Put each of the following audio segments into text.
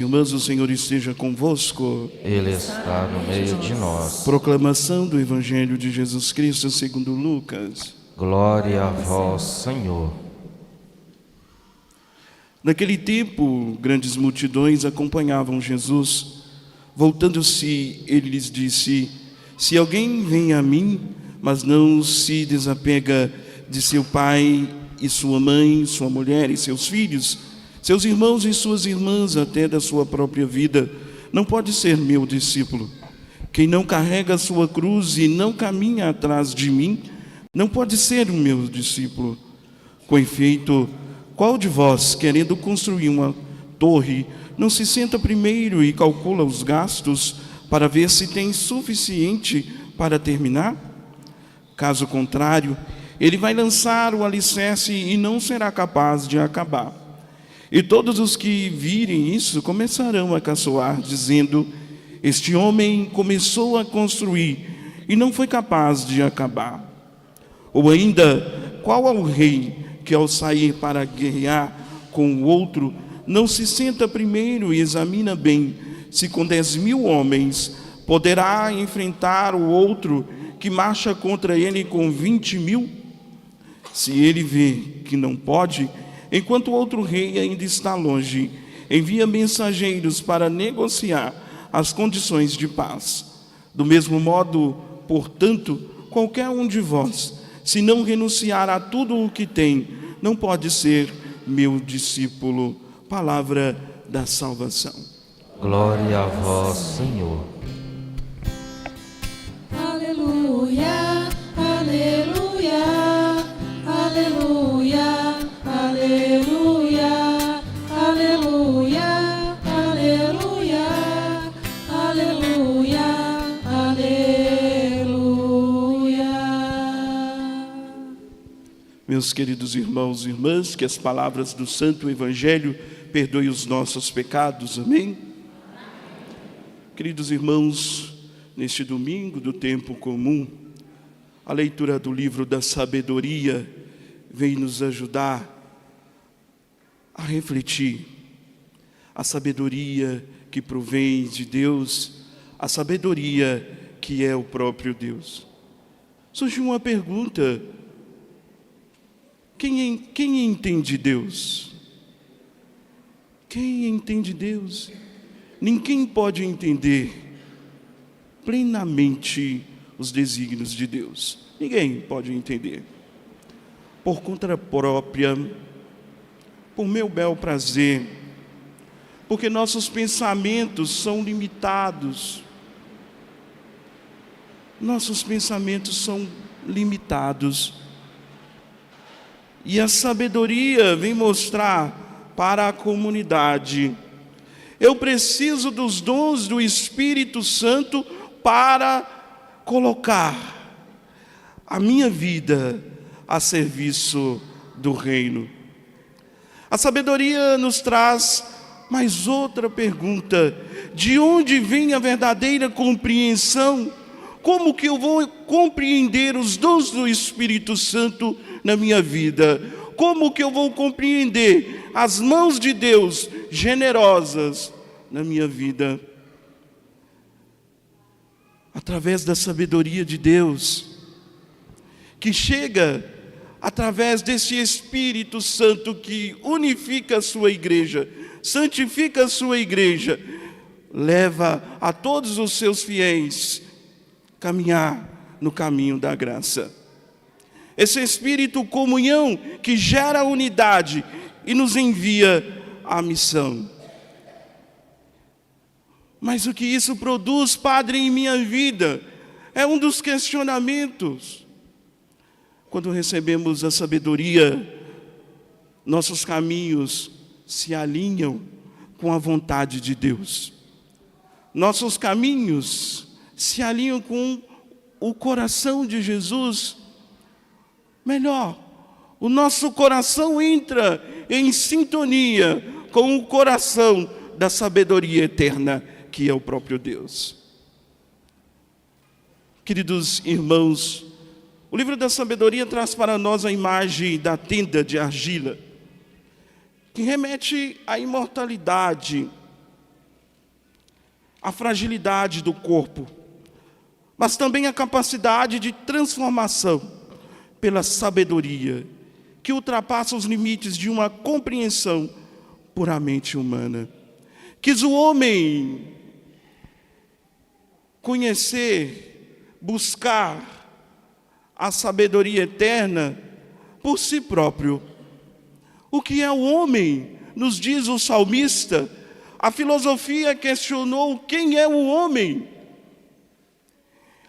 Irmãs, o Senhor esteja convosco. Ele está no meio de nós. Proclamação do Evangelho de Jesus Cristo segundo Lucas. Glória a vós, Senhor. Naquele tempo, grandes multidões acompanhavam Jesus. Voltando-se, ele lhes disse: se alguém vem a mim, mas não se desapega de seu pai e sua mãe, sua mulher e seus filhos, seus irmãos e suas irmãs, até da sua própria vida, não pode ser meu discípulo. Quem não carrega a sua cruz e não caminha atrás de mim, não pode ser o meu discípulo. Com efeito, qual de vós, querendo construir uma torre, não se senta primeiro e calcula os gastos para ver se tem suficiente para terminar? Caso contrário, ele vai lançar o alicerce e não será capaz de acabar. E todos os que virem isso começarão a caçoar, dizendo: este homem começou a construir e não foi capaz de acabar. Ou ainda, qual é o rei que ao sair para guerrear com o outro, não se senta primeiro e examina bem se com 10.000 homens poderá enfrentar o outro que marcha contra ele com 20.000? Se ele vê que não pode, enquanto o outro rei ainda está longe, envia mensageiros para negociar as condições de paz. Do mesmo modo, portanto, qualquer um de vós, se não renunciar a tudo o que tem, não pode ser meu discípulo. Palavra da salvação. Glória a vós, Senhor. Aleluia, aleluia, aleluia, aleluia, aleluia, aleluia, aleluia, aleluia. Meus queridos irmãos e irmãs, que as palavras do Santo Evangelho perdoem os nossos pecados, amém? Queridos irmãos, neste domingo do tempo comum, a leitura do livro da sabedoria vem nos ajudar a refletir a sabedoria que provém de Deus, a sabedoria que é o próprio Deus. Surge uma pergunta: quem entende Deus? Quem entende Deus? Ninguém pode entender plenamente os desígnios de Deus. Ninguém pode entender. Por conta própria, por meu bel prazer, porque nossos pensamentos são limitados. Nossos pensamentos são limitados. E a sabedoria vem mostrar para a comunidade: eu preciso dos dons do Espírito Santo para colocar a minha vida a serviço do reino. A sabedoria nos traz mais outra pergunta: de onde vem a verdadeira compreensão? Como que eu vou compreender os dons do Espírito Santo na minha vida? Como que eu vou compreender as mãos de Deus generosas na minha vida? Através da sabedoria de Deus, que chega através desse Espírito Santo que unifica a sua igreja, santifica a sua igreja, leva a todos os seus fiéis caminhar no caminho da graça. Esse Espírito comunhão que gera unidade e nos envia à missão. Mas o que isso produz, Padre, em minha vida? É um dos questionamentos. Quando recebemos a sabedoria, nossos caminhos se alinham com a vontade de Deus. Nossos caminhos se alinham com o coração de Jesus. Melhor, o nosso coração entra em sintonia com o coração da sabedoria eterna, que é o próprio Deus. Queridos irmãos, o livro da sabedoria traz para nós a imagem da tenda de argila, que remete à imortalidade, a fragilidade do corpo, mas também a capacidade de transformação pela sabedoria, que ultrapassa os limites de uma compreensão puramente humana. Quis o homem conhecer, buscar a sabedoria eterna por si próprio. O que é o homem? Nos diz o salmista. A filosofia questionou quem é o homem.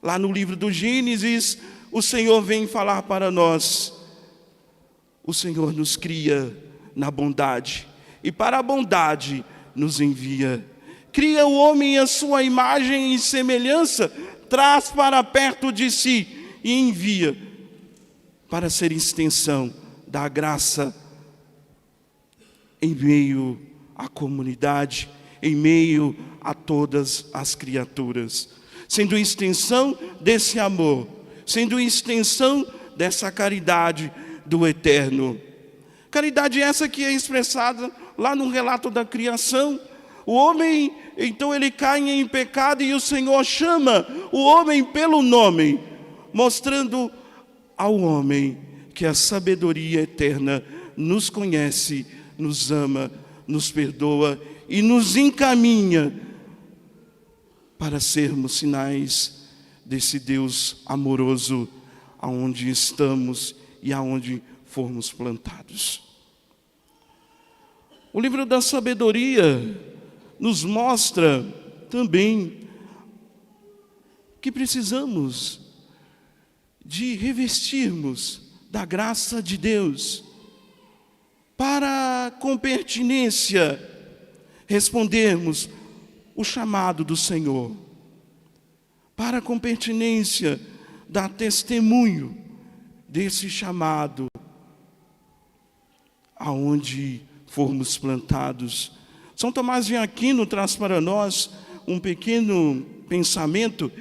Lá no livro do Gênesis, o Senhor vem falar para nós. O Senhor nos cria na bondade, e para a bondade nos envia. Cria o homem à sua imagem e semelhança, traz para perto de si e envia para ser extensão da graça em meio à comunidade, em meio a todas as criaturas, sendo extensão desse amor, sendo extensão dessa caridade do eterno. Caridade essa que é expressada lá no relato da criação. O homem, então, ele cai em pecado e o Senhor chama o homem pelo nome, mostrando ao homem que a sabedoria eterna nos conhece, nos ama, nos perdoa e nos encaminha para sermos sinais desse Deus amoroso aonde estamos e aonde formos plantados. O livro da sabedoria nos mostra também que precisamos de revestirmos da graça de Deus para, com pertinência, respondermos o chamado do Senhor, para, com pertinência, dar testemunho desse chamado aonde formos plantados. São Tomás de Aquino traz para nós um pequeno pensamento.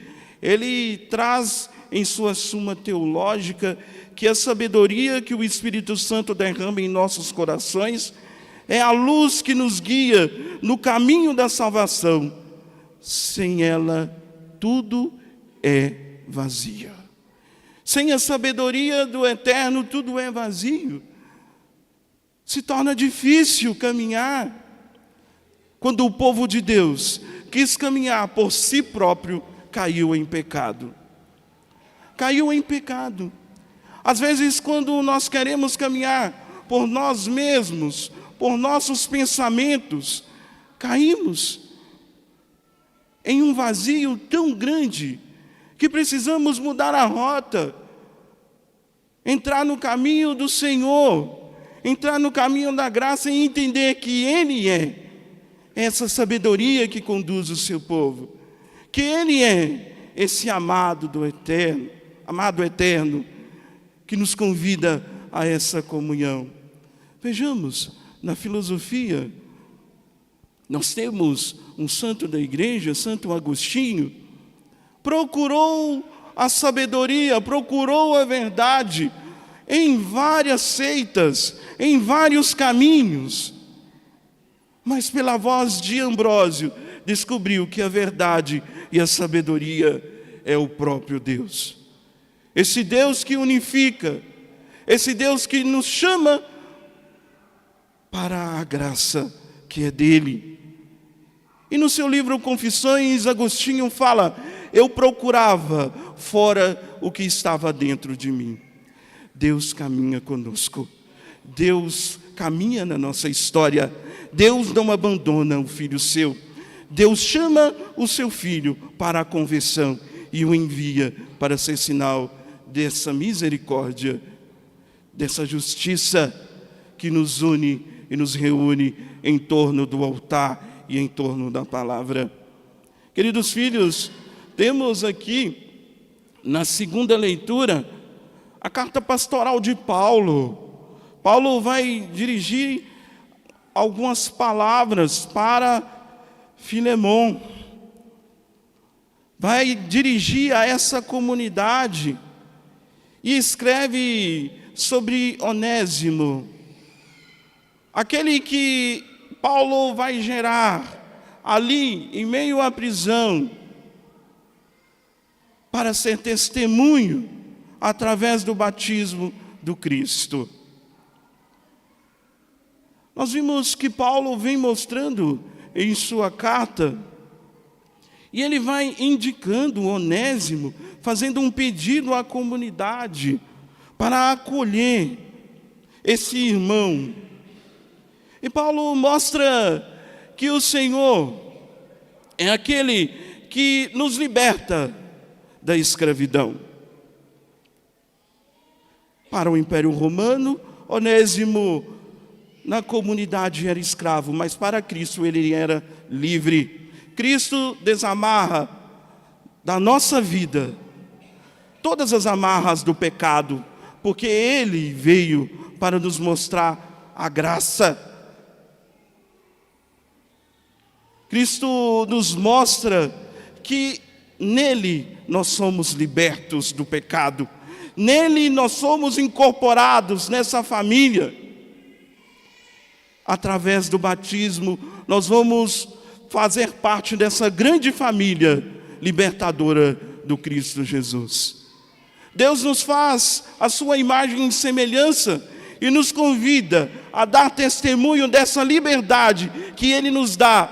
Ele traz em sua Suma Teológica que a sabedoria que o Espírito Santo derrama em nossos corações é a luz que nos guia no caminho da salvação. Sem ela, tudo é vazio. Sem a sabedoria do eterno, tudo é vazio. Se torna difícil caminhar. Quando o povo de Deus quis caminhar por si próprio, caiu em pecado. Caiu em pecado. Às vezes, quando nós queremos caminhar por nós mesmos, por nossos pensamentos, caímos em um vazio tão grande que precisamos mudar a rota, entrar no caminho do Senhor, entrar no caminho da graça e entender que Ele é essa sabedoria que conduz o seu povo, que Ele é esse amado do eterno, amado eterno, que nos convida a essa comunhão. Vejamos, na filosofia, nós temos um santo da igreja, Santo Agostinho, procurou a sabedoria, procurou a verdade em várias seitas, em vários caminhos, mas pela voz de Ambrósio descobriu que a verdade e a sabedoria é o próprio Deus. Esse Deus que unifica, esse Deus que nos chama para a graça que é dele. E no seu livro Confissões, Agostinho fala: eu procurava fora o que estava dentro de mim. Deus caminha conosco, Deus caminha na nossa história, Deus não abandona o Filho seu, Deus chama o seu Filho para a conversão e o envia para ser sinal dessa misericórdia, dessa justiça que nos une e nos reúne em torno do altar e em torno da palavra. Queridos filhos, temos aqui, na segunda leitura, a carta pastoral de Paulo. Paulo vai dirigir algumas palavras para Filemon. Vai dirigir a essa comunidade e escreve sobre Onésimo, aquele que Paulo vai gerar ali em meio à prisão para ser testemunho através do batismo do Cristo. Nós vimos que Paulo vem mostrando em sua carta, e ele vai indicando Onésimo, fazendo um pedido à comunidade para acolher esse irmão. E Paulo mostra que o Senhor é aquele que nos liberta da escravidão. Para o Império Romano, Onésimo na comunidade era escravo, mas para Cristo ele era livre. Cristo desamarra da nossa vida todas as amarras do pecado, porque Ele veio para nos mostrar a graça. Cristo nos mostra que nele nós somos libertos do pecado, nele nós somos incorporados nessa família. Através do batismo, nós vamos fazer parte dessa grande família libertadora do Cristo Jesus. Deus nos faz a sua imagem e semelhança e nos convida a dar testemunho dessa liberdade que Ele nos dá,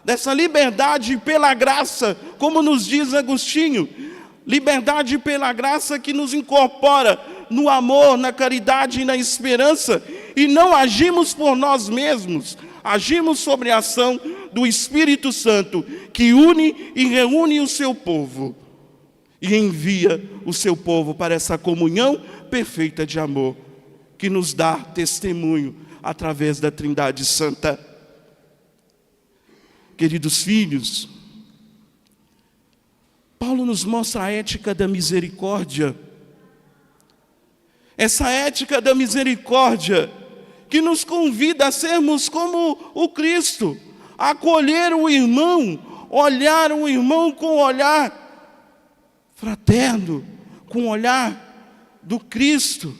dessa liberdade pela graça, como nos diz Agostinho, liberdade pela graça que nos incorpora no amor, na caridade e na esperança, e não agimos por nós mesmos, agimos sobre a ação do Espírito Santo, que une e reúne o seu povo, e envia o seu povo para essa comunhão perfeita de amor, que nos dá testemunho através da Trindade Santa. Queridos filhos, Paulo nos mostra a ética da misericórdia. Essa ética da misericórdia que nos convida a sermos como o Cristo, a acolher o irmão, olhar o irmão com o olhar fraterno, com o olhar do Cristo,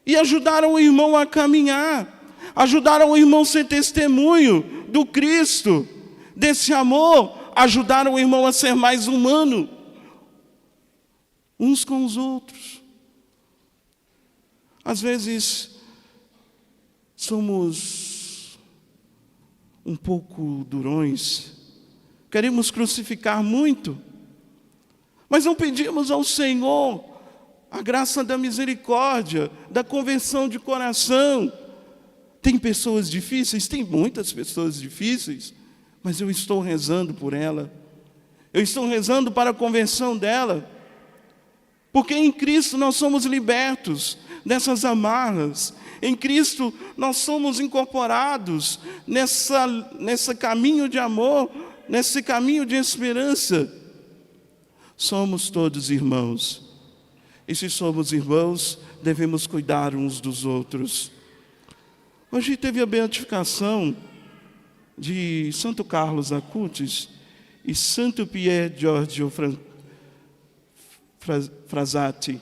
e ajudar o irmão a caminhar, ajudar o irmão a ser testemunho do Cristo, desse amor, ajudar o irmão a ser mais humano, uns com os outros. Às vezes, somos um pouco durões, queremos crucificar muito, mas não pedimos ao Senhor a graça da misericórdia, da conversão de coração. Tem pessoas difíceis? Tem muitas pessoas difíceis, mas eu estou rezando por ela, eu estou rezando para a conversão dela, porque em Cristo nós somos libertos dessas amarras, em Cristo nós somos incorporados nesse caminho de amor, nesse caminho de esperança. Somos todos irmãos, e se somos irmãos, devemos cuidar uns dos outros. Hoje teve a beatificação de Santo Carlos Acutis e Santo Pier Giorgio Frassati.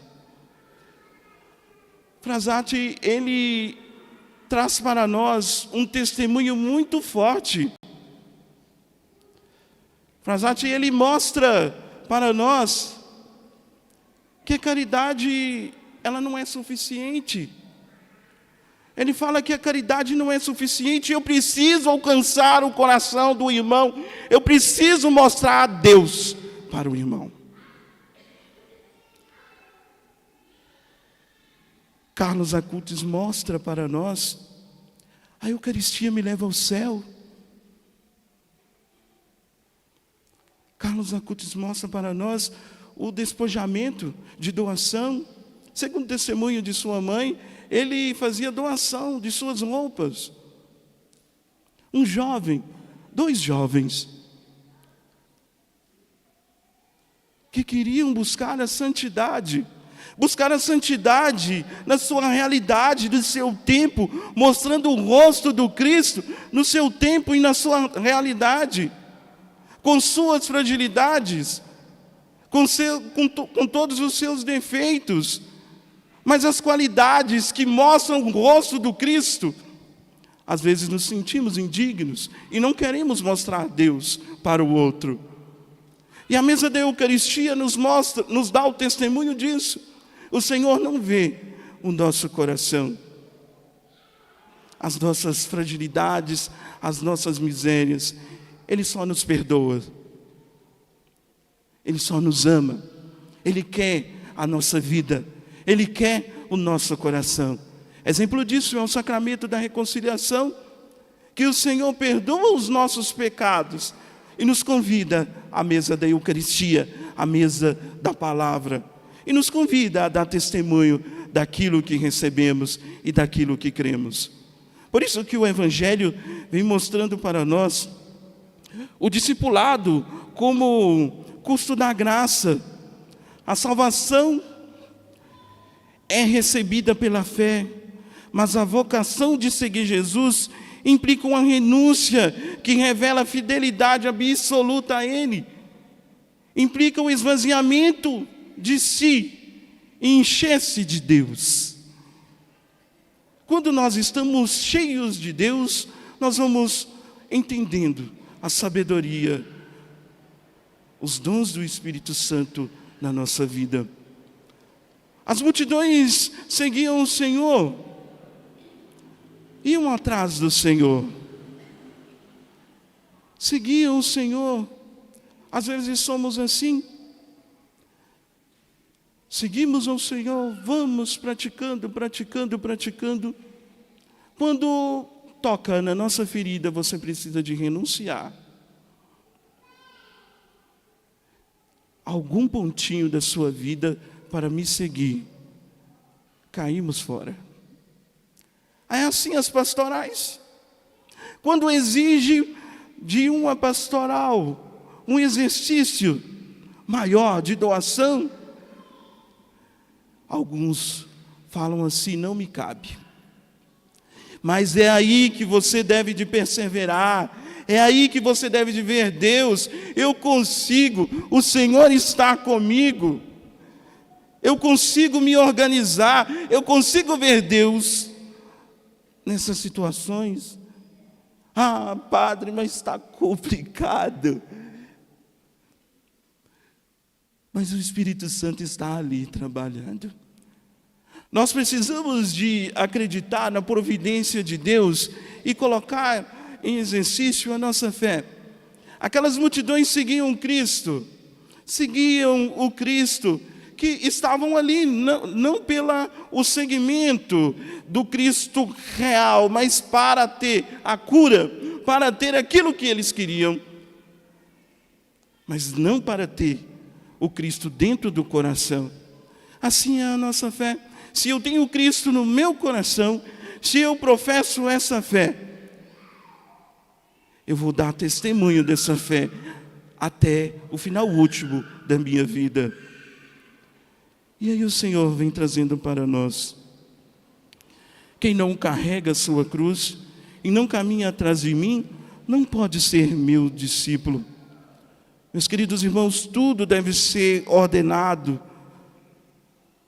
Frassati, ele traz para nós um testemunho muito forte. Frassati, ele mostra para nós que a caridade, ela não é suficiente. Ele fala que a caridade não é suficiente, eu preciso alcançar o coração do irmão, eu preciso mostrar a Deus para o irmão. Carlos Acutis mostra para nós, a Eucaristia me leva ao céu. Carlos Acutis mostra para nós o despojamento de doação. Segundo o testemunho de sua mãe, ele fazia doação de suas roupas. Um jovem, 2 jovens, que queriam buscar a santidade na sua realidade, no seu tempo, mostrando o rosto do Cristo no seu tempo e na sua realidade, com suas fragilidades, com todos os seus defeitos, mas as qualidades que mostram o rosto do Cristo, Às vezes nos sentimos indignos e não queremos mostrar Deus para o outro. E a mesa da Eucaristia nos dá o testemunho disso. O Senhor não vê o nosso coração, as nossas fragilidades, as nossas misérias. Ele só nos perdoa. Ele só nos ama. Ele quer a nossa vida. Ele quer o nosso coração. Exemplo disso é o sacramento da reconciliação, que o Senhor perdoa os nossos pecados e nos convida à mesa da Eucaristia, à mesa da palavra, e nos convida a dar testemunho daquilo que recebemos e daquilo que cremos. Por isso que o Evangelho vem mostrando para nós o discipulado como custo da graça. A salvação é recebida pela fé, mas a vocação de seguir Jesus implica uma renúncia que revela a fidelidade absoluta a Ele. Implica o esvaziamento de si e encher-se de Deus. Quando nós estamos cheios de Deus, nós vamos entendendo a sabedoria, os dons do Espírito Santo na nossa vida. As multidões seguiam o Senhor, iam atrás do Senhor, seguiam o Senhor. Às vezes somos assim, seguimos ao Senhor, vamos praticando. Quando toca na nossa ferida, você precisa de renunciar. Algum pontinho da sua vida para me seguir, caímos fora. É assim as pastorais. Quando exige de uma pastoral um exercício maior de doação, alguns falam assim: não me cabe. Mas é aí que você deve de perseverar, é aí que você deve de ver Deus. Eu consigo, o Senhor está comigo, eu consigo me organizar, eu consigo ver Deus nessas situações. Ah, padre, mas está complicado. Mas o Espírito Santo está ali trabalhando. Nós precisamos de acreditar na providência de Deus e colocar em exercício a nossa fé. Aquelas multidões seguiam Cristo, seguiam o Cristo, que estavam ali não pelo seguimento do Cristo real, mas para ter a cura, para ter aquilo que eles queriam, mas não para ter o Cristo dentro do coração. Assim é a nossa fé. Se eu tenho Cristo no meu coração, se eu professo essa fé, eu vou dar testemunho dessa fé até o final último da minha vida. E aí o Senhor vem trazendo para nós: quem não carrega a sua cruz e não caminha atrás de mim, não pode ser meu discípulo. Meus queridos irmãos, tudo deve ser ordenado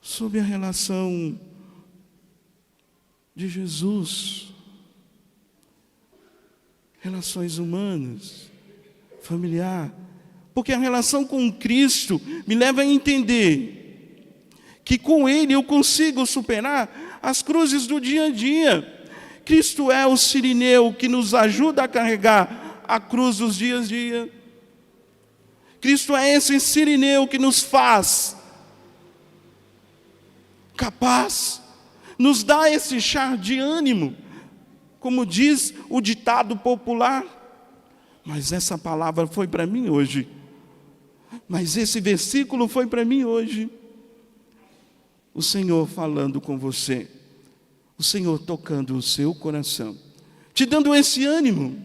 sob a relação de Jesus. Relações humanas, familiar. Porque a relação com Cristo me leva a entender que com Ele eu consigo superar as cruzes do dia a dia. Cristo é o sirineu que nos ajuda a carregar a cruz dos dias a dia. Cristo é esse sirineu que nos faz capaz, nos dá esse char de ânimo, como diz o ditado popular. Mas essa palavra foi para mim hoje, mas esse versículo foi para mim hoje. O Senhor falando com você, o Senhor tocando o seu coração, te dando esse ânimo.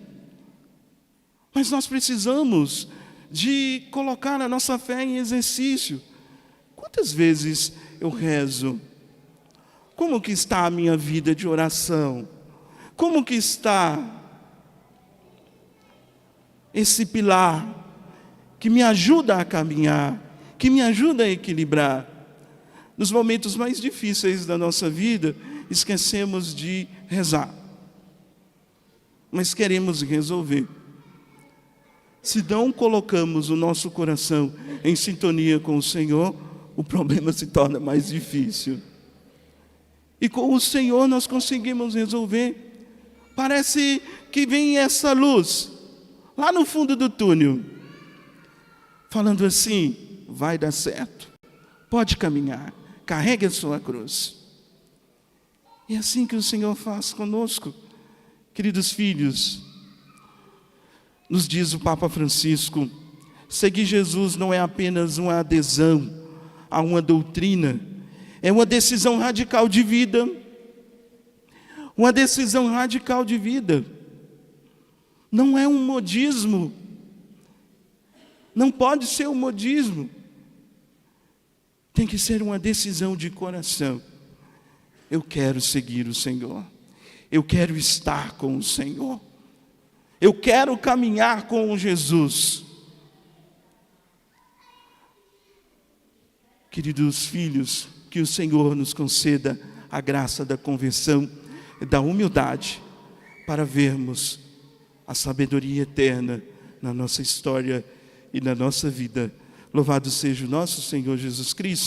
Mas nós precisamos de colocar a nossa fé em exercício. Quantas vezes eu rezo? Como que está a minha vida de oração? Como que está esse pilar que me ajuda a caminhar, que me ajuda a equilibrar? Nos momentos mais difíceis da nossa vida, esquecemos de rezar. mas queremos resolver. Se não colocamos o nosso coração em sintonia com o Senhor, o problema se torna mais difícil. E com o Senhor nós conseguimos resolver. Parece que vem essa luz lá no fundo do túnel, falando assim: vai dar certo, pode caminhar, carregue a sua cruz. E é assim que o Senhor faz conosco, queridos filhos. Nos diz o Papa Francisco, seguir Jesus não é apenas uma adesão a uma doutrina, é uma decisão radical de vida. Uma decisão radical de vida. Não é um modismo. Não pode ser um modismo. Tem que ser uma decisão de coração. Eu quero seguir o Senhor. Eu quero estar com o Senhor. Eu quero caminhar com Jesus. Queridos filhos, que o Senhor nos conceda a graça da conversão, da humildade, para vermos a sabedoria eterna na nossa história e na nossa vida. Louvado seja o nosso Senhor Jesus Cristo.